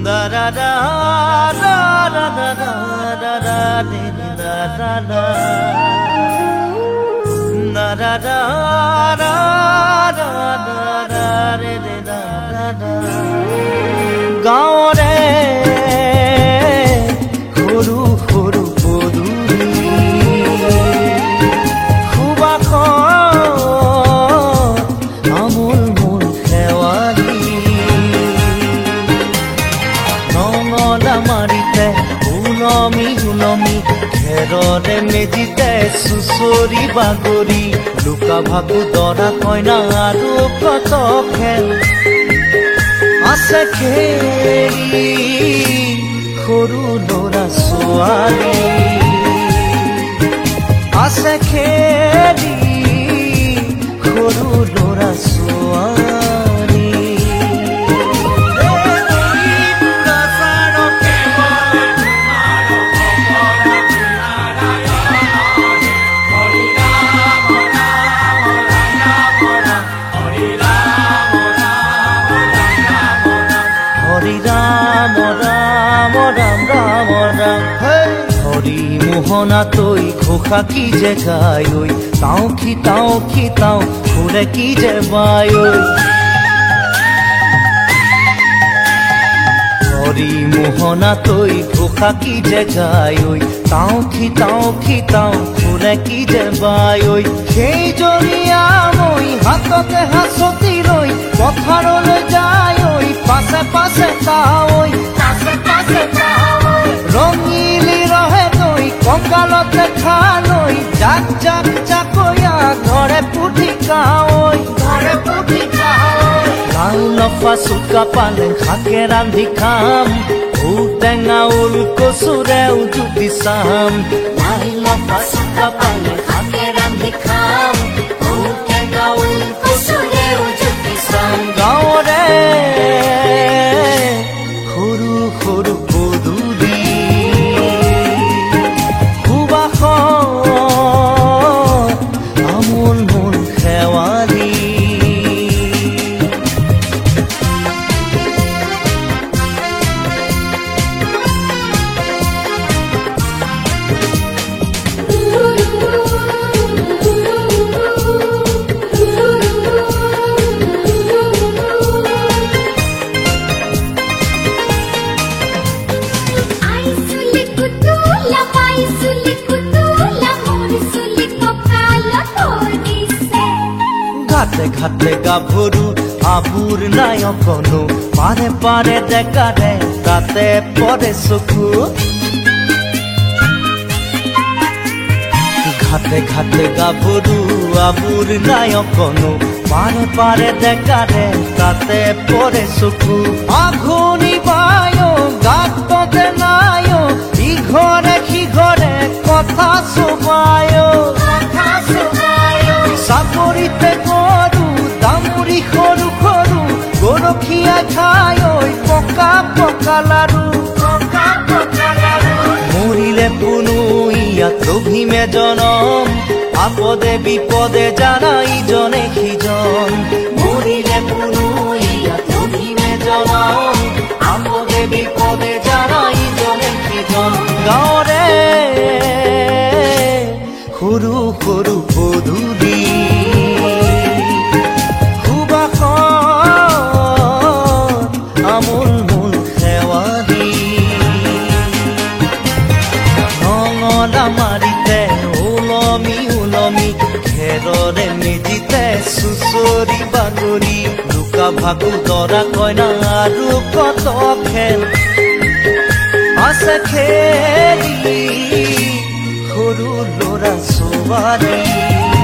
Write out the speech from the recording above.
da da da da da da da da da da da da da da da da গাঁৱৰে সৰু সৰু পদূলি সুবাসত আমোল মোল শেৱালি নঙলা মাৰিতে উলমি উলমি খেৰৰে মেজিতে চুচৰি বাগৰি লুকা ভাকু দৰা কইনা আৰু কত খেল আছে খেলি সৰু ল'ৰা ছোৱালী আছে খেলি সৰু ল'ৰা ছোৱালী হৰি মোহনা তৈ ঘোষা কি যে গায় তাও খিতাও ফুলে কি যে বায় হৰি মোহনা তৈ ঘোষা কি যে গায় তাও খিতাও ফুলে কি যে বায় সেই জৰিয়া মই হাততে হাঁচতি লৈ পথাৰলৈ যায় পাছে পাছে তাই ৰঙিলি ৰহে তৈ কঁকালতে খালৈ জাক জাক জাকৈয়া ঘৰে পুঠি কাৱৈ লাও লফা চুকা পালে শাকে ৰান্ধি খাম ঔটেঙা ওল কচুৰেও জুতি চাম লাও লফা চুকা পালে শাকে ৰান্ধি খাম ঔটেঙা ওল কচুৰেও জুতি চাম গাঁৱৰে সৰু সৰু পদূলি আমোল মোল শেৱালি ঘাটে ঘাটে গাভৰু আবুৰ নাই অকনো পাৰে পাৰে ডেকাৰে তাতে পৰে চকু ঘাটে ঘাটে গাভৰু আবুৰ নাই অকনো পাৰে পাৰে ডেকাৰে তাতে পৰে চকু আঘোনি বায় গাততে নাই ইঘৰে সিঘৰে কথা চবায় চাকৰিতে গৰু দামুৰি সৰু সৰু গৰখীয়া খাই পকা পকা লাৰু মৰিলে পুনু ইয়াত অভিমে জনম আপদে বিপদে জানা ইজনে সিজন মৰিলে পুনু ইয়াত অভিমে জনম আপদে বিপদে জানা ইজনে সিজন গাঁৱৰে সৰু সৰু পদূলি আমোল মোল শেৱালি নঙলা মাৰিতে ওলমি ওলমি খেৰৰে মেজিতে চুচৰি বাগৰি লুকা ভাকু দৰা কইনা আৰু কত খেল আছে খেলি সৰু ল'ৰা ছোৱালী